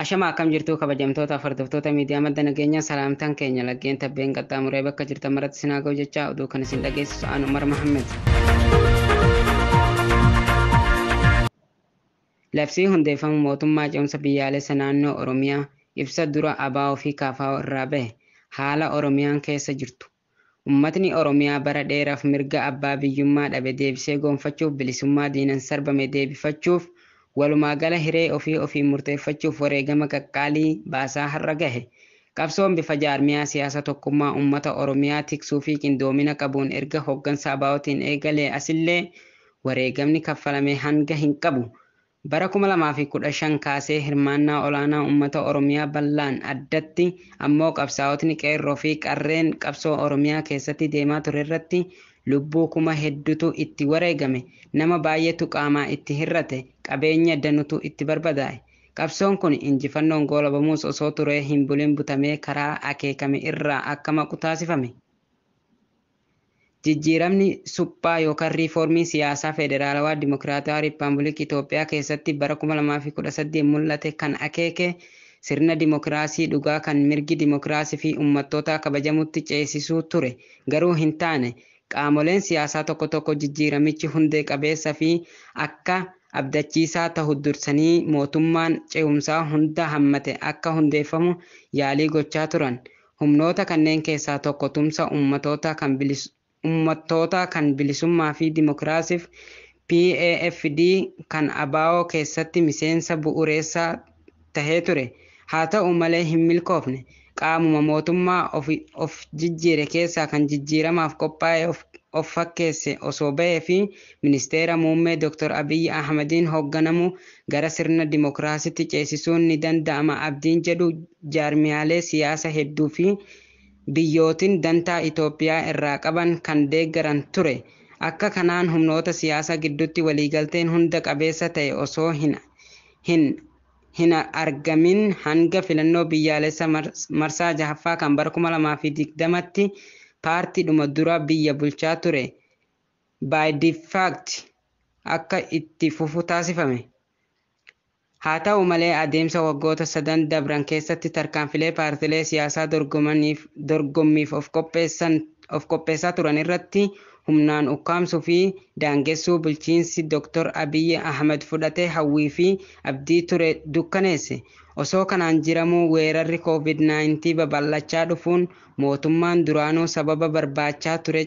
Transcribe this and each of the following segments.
Ashama akkam jirtu kabajamtoota hordoftoota miidiyaa madda nageenyaa salaamtaan keenya laggeen tabbeen qaxxaamuree bakka jirtan maratti sinaa ga'u jechaa oduu kan isin dhageessisu aan Umar Mahammed. Labsii hundeeffamu mootummaa ce'umsa biyyaalessa naannoo Oromiyaa ibsa dura ABO fi KFO irraa bahe haala Oromiyaan keessa jirtu. Uummatni Oromiyaa bara dheeraaf mirga abbaa biyyummaa dhabe deebisee gonfachuuf bilisummaa diinan sarbame deebifachuuf walumaa gala hiree ofii murteeffachuuf wareegama qaqqaalii baasaa har'a gahe. Qabsoon bifa jaarmiyaa siyaasa tokkummaa uummata Oromiyaa tiksuu fi qindoomina qabuun erga hooggansa ABO'tiin eegalee asillee wareegamni kaffalame hanga hin qabu. Bara 2015 kaasee hirmaannaa olaanaa uummata Oromiyaa bal'aan addatti ammoo qabsaa'otni qeerroo fi qarreen qabsoo Oromiyaa keessatti deemaa ture irratti lubbuu kuma hedduutu itti wareegame, nama baay'eetu qaamaa itti hir'ate, qabeenya danuutu itti barbadaa'e. Qabsoon kun injifannoon goolabamuus osoo turee hin bulin butamee karaa akeekame irraa akka maqu taasifame. Jijjiiramni suphaa yookaan riifoormii siyaasaa federaalawaa Dimokiraatawaa Riippaabilikii Itoophiyaa keessatti bara 2018 mul'ate kan akeeke sirna dimokiraasii dhugaa kan mirgi dimokiraasii fi uummattoota kabajamutti ceesisuu ture. Garuu hin taane qaamoleen siyaasaa tokko jijjiiramichi hundee qabeessa fi akka abdachiisaa ta'u dursanii mootummaan ce'umsaa hunda hammate akka hundeeffamu yaalii gochaa turan. Humnoota kanneen keessaa tokko tumsa uummattoota kan bilisummaa fi dimokiraasiif PAFD kan ABO keessatti miseensa bu'uureessaa tahee ture. Haa ta'u malee hin milkoofne. Qaamuma mootummaa of jijjiire keessaa kan jijjiiramaaf qophaa'e of fakkeesse osoo bahee fi ministeera muummee Dr. Abiy Ahmediin hoogganamu gara sirna dimokiraasiitti ceesisuun ni danda'ama abdiin jedhu jaarmiyaalee siyaasa hedduu fi biyyootiin dantaa Itoophiyaa irraa qaban kan deeggaran ture. Akka kanaan humnoota siyaasa gidduutti waliigalteen hunda qabeessa ta'e osoo hin argamin hanga filannoo biyyaalessa marsaa jahaffaa kan bara 2020tti paartiidhuma dura biyya bulchaa ture by default akka itti fufu taasifame. Haa ta'u malee adeemsa waggoota 3 dabran keessatti tarkaanfilee paartilee siyaasaa dorgommiif of qopheessaa turan irratti humnaan ukkaamsuu fi daangessuu bulchiinsi Dr. Abiy Ahmed fudhatee hawwii fi abdii ture dukkaneesse. Osoo kanaan jiramuu weerarri COVID-19 babal'achaa dhufuun mootummaan duraanuu sababa barbaachaa ture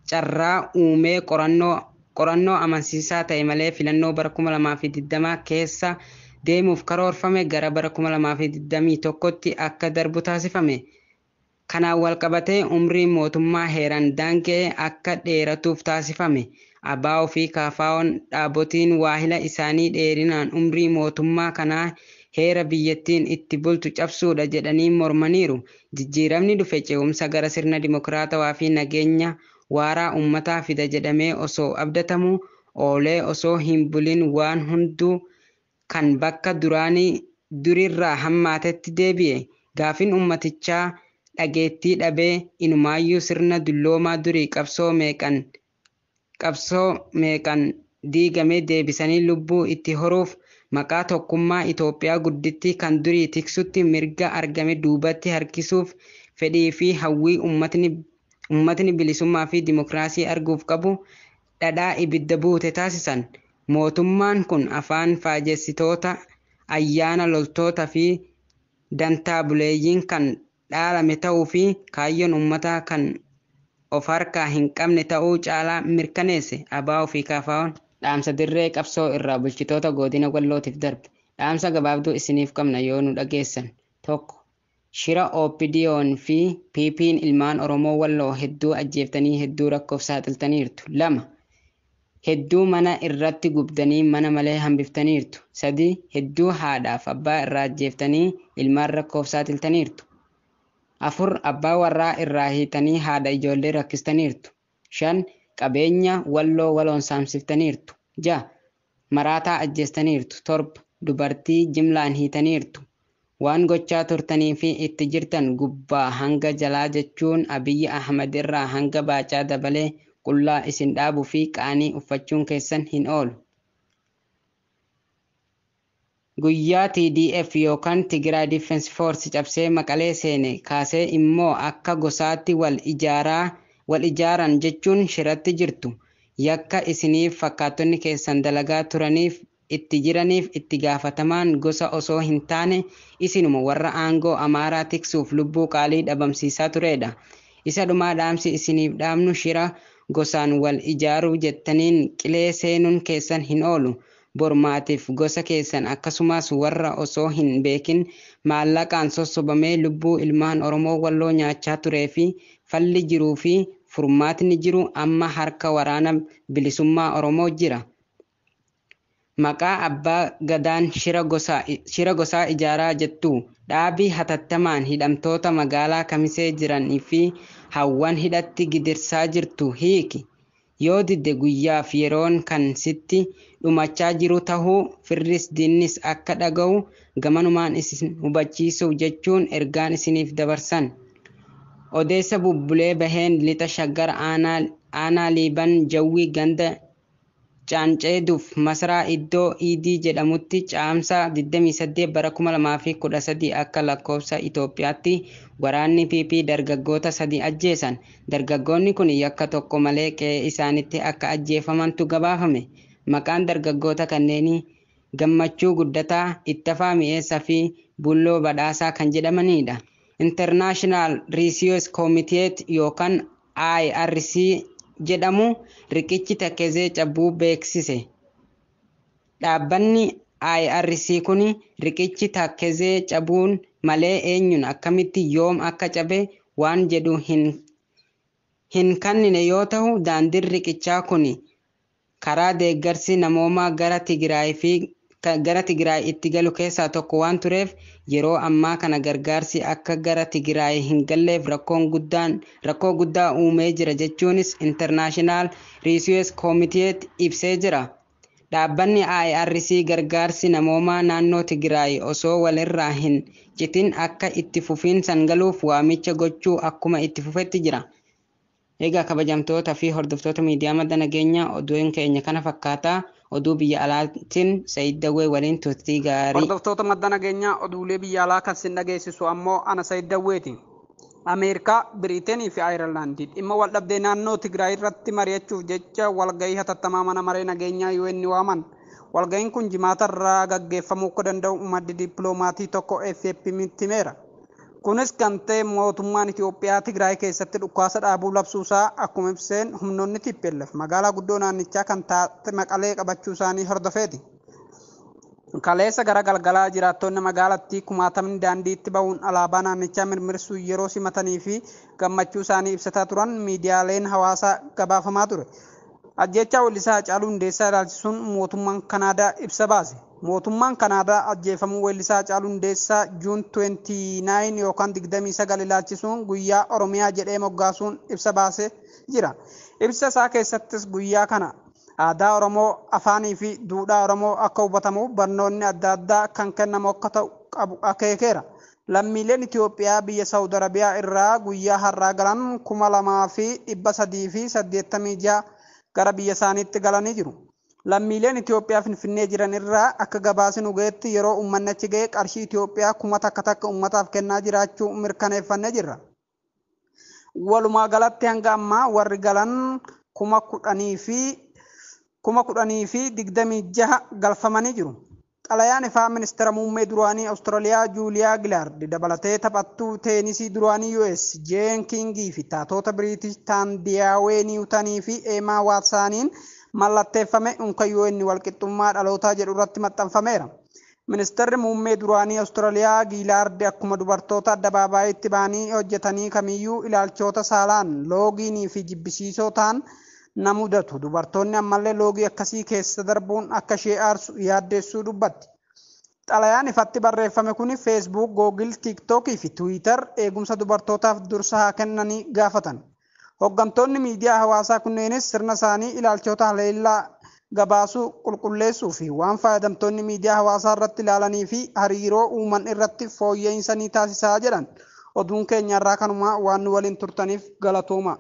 carraa uumee qorannoo amansiisaa ta'e malee filannoo bara 2020 keessa deemuuf karoorfame gara bara 2021tti akka darbu taasifame. Kanaan walqabatee umriin mootummaa heeraan daanga'e akka dheeratuuf taasifame. ABO fi KFO'n dhaabotiin waahila isaanii dheerinaan umrii mootummaa kanaa heera biyyattiin itti bultu cabsuudha jedhanii mormaniiru. Jijjiiramni dhufe ce'umsa gara sirna dimokiraatawaa fi nageenya waaraa uummataa fida jedhamee osoo abdatamu oolee osoo hin bulin waan hunduu kan bakka durirraa hammaatetti deebi'e. Gaafiin uummatichaa dhageettii dhabee inumaayyuu sirna dulloomaa durii qabsoo meeqan diigamee deebisanii lubbuu itti horuuf maqaa tokkummaa Itoophiyaa guddittii kan durii tiksutti mirga argame duubatti harkisuuf fedhii fi hawwii uummatni bilisummaa fi dimokiraasii arguuf qabu dhadhaa ibidda buute taasisan. Mootummaan kun afaan faajessitoota, ayyaana loltoota fi dantaa buleeyyiin kan dhaalame ta'uu fi kaayyoon uummataa kan of harkaa hin qabne ta'uu caalaa mirkaneesse. ABO fi KFO'n dhaamsa dirree qabsoo irraa bulchitoota godina Wallootiif darbe. Dhaamsa gabaabduu isiniif qabna yoo nu dhageessan. 1. Shira OPDO'n fi PP'n ilmaan Oromoo Walloo hedduu ajjeeftanii hedduu rakkoof saaxiltaniirtu. 2. Hedduu mana irratti gubdanii mana malee hambiftaniirtu. 3. Hedduu haadhaaf abbaa irraa ajjeeftanii ilmaan rakkoof saaxiltaniirtu. 4. Abbaa warraa irraa hiitanii haadha ijoollee rakkistaniirtu. 5. Qabeenya Walloo waloon saamsiftaniirtu. 6. Maraataa ajjeestaniirtu. 7. Dubartii jimlaan hiitaniirtu. Waan gochaa turtanii fi itti jirtan gubbaa hanga jalaa jechuun Abiy Ahmed irraa hanga Baacaa dabalee qullaa isin dhaabuu fi qaanii uffachuun keessan hin oolu. guyyaa TDF yookaan Tigray Defense Force cabsee Maqalee seene kaasee immoo akka gosaatti wal ijaaran jechuun shiratti jirtu. Yakka isiniif fakkaattonni keessan dalagaa turaniif itti jiraniif itti gaafatamaan gosa osoo hin taane isinuma warra aangoo Amaaraa tiksuuf lubbuu qaalii dhabamsiisaa turedha. Isa dhumaa dhaamsi isiniif dhaamnu shira gosaan wal ijaaruu jettaniin qilee seenuun keessan hin oolu. Bormaatiif gosa keessan akkasumas warra osoo hin beekin maallaqaan sossobamee lubbuu ilmaan Oromoo Walloo nyaachaa turee fi falli jiruu fi furmaatni jiru amma harka waraana bilisummaa Oromoo jira. Maqaa abbaa gadaan shira gosaa ijaaraa jettu dhaabii hatattamaan hidhamtoota magaalaa Kamisee jiranii fi hawwan hidhatti gidirsaa jirtu hiiki. Yoo didde guyyaaf yeroon kan sitti dhumachaa jiru tahuu firris diinnis akka dhaga'u gamanumaan isin hubachiisuu jechuun ergaan isiniif dabarsan. Odeessa bubbulee baheen lixa Shaggar aanaa Liiban Jawwii ganda Caanceeduuf masaraa iddoo Iidii jedhamutti caamsaa 28 bara 2013 akka lakkoofsa Itoophiyaatti waraanni PP dargaggoota 3 ajjeesan. Dargaggoonni kun yakka tokko malee qe'ee isaanitti akka ajjeefamantu gabaafame. Maqaan dargaggoota kanneenii Gammachuu Guddataa, Ittafaa Mi'eessaa fi Bulloo Badhaasaa kan jedhamanidha. International Research Committee yookaan IRC jedhamu riqichi Takkezee cabuu beeksise. Dhaabbanni IRC kun riqichi Takkezee cabuun malee eenyuun akkamitti yoom akka cabe waan jedhu hin kannine yoo ta'u daandiin riqichaa kun karaa deeggarsi namoomaa gara Tigraay itti galu keessaa tokko waan tureef yeroo ammaa kana gargaarsi akka gara Tigraay hin galleef rakkoo guddaa uumee jira jechuunis International Research Committee ibsee jira. Dhaabbanni IRC gargaarsi namoomaa naannoo Tigraay osoo walirraa hin citin akka itti fufiinsan galuuf waamicha gochuu akkuma itti fufetti jira. Egaa kabajamtoota fi hordoftoota miidiyaa madda nageenyaa oduun keenya kana fakkaata. Oduu biyya alaatiin Said Dawwee waliin turtii gaarii. Hordoftoota madda nageenyaa oduulee biyya alaa kan sin dhageessisu ammoo ana Said Dawweeti. Ameerikaa, Biriiteenii fi Ayirlaandii dhimma wal dhabdee naannoo Tigraay irratti mari'achuuf jecha walgahii hatattamaa mana maree nageenyaa UN waaman. Walgahiin kun jimaata irraa gaggeeffamuu akka danda'u maddi dippiloomatii tokko FFP'tti himeera. Kunis kan ta'e mootummaan Itoophiyaa Tigraay keessatti dhukaasa dhaabuu labsuusaa akkuma ibseen humnoonni TPLF magaalaa guddoo naannichaa kan taate Maqalee qabachuu isaanii hordofeeti. Kaleessa gara galgalaa jiraattonni magaalattii kumaatamni daandiitti bahuun alaabaa naannichaa mirmirsuu yeroo simatanii fi gammachuu isaanii ibsataa turan miidiyaaleen hawaasaa gabaafamaa ture. Ajjeechaa weellisaa Haacaaluu Hundeessaa ilaalchisuun mootummaan Kanaadaa ibsa baase. Mootummaan Kanaadaa ajjeefamuu weellisaa Haacaaluu Hundeessaa Juun 29 yookaan 29 ilaalchisuun guyyaa Oromiyaa jedhee moggaasuun ibsa baasee jira. Ibsa isaa keessattis guyyaa kana aadaa Oromoo, afaanii fi duudhaa Oromoo akka hubatamuuf barnoonni adda addaa kan kennamu akka ta'u qabu akeekeera. Lammiileen Itoophiyaa biyya Saawud Arabiyaa irraa guyyaa har'aa galan 2386 gara biyya isaaniitti galanii jiru. Lammiileen Itoophiyaa Finfinnee jiran irraa akka gabaasni dhugeetti yeroo uummanni achi ga'e qarshii Itoophiyaa 1000 takka uummataaf kennaa jiraachuu mirkaneeffannee jirra. Walumaa galatti hanga ammaa warri galan 10,000 fi 26 galfamanii jiru. Xalayaan ifaa ministeera muummee duraanii Awustiraaliyaa Juuliyaa Gilaard dabalatee taphattuu teenisii duraanii US Jeen Kingii fi taatota Biriitish Taandiyaawee Niwutanii fi Eemaa Waatsaaniin mallatteeffame unka UN walqixxummaa dhalootaa jedhu irratti maxxanfameera. Ministeerri muummee duraanii Awustiraaliyaa Gilaard akkuma dubartoota addabaabayitti ba'anii hojjetanii kamiyyuu ilaalchoota saalaan loogiinii fi jibbisiisoo ta'an na mudatu. Dubartoonni ammallee loogii akkasii keessa darbuun akka ishee aarsu yaaddeessuu dubbatti. Xalayaan ifatti barreeffame kun Facebook, Google, TikTok fi Twitter eegumsa dubartootaaf dursa haa kennanii gaafatan. Hooggantoonni miidiyaa hawaasaa kunneenis sirna isaanii ilaalchoota haleellaa gabaasuu qulqulleessuu fi waan fayyadamtoonni miidiyaa hawaasaa irratti ilaalanii fi hariiroo uuman irratti fooyya'insa ni taasisaa jedhan. Oduun keenya irraa kanuma waan nu waliin turtaniif galatooma.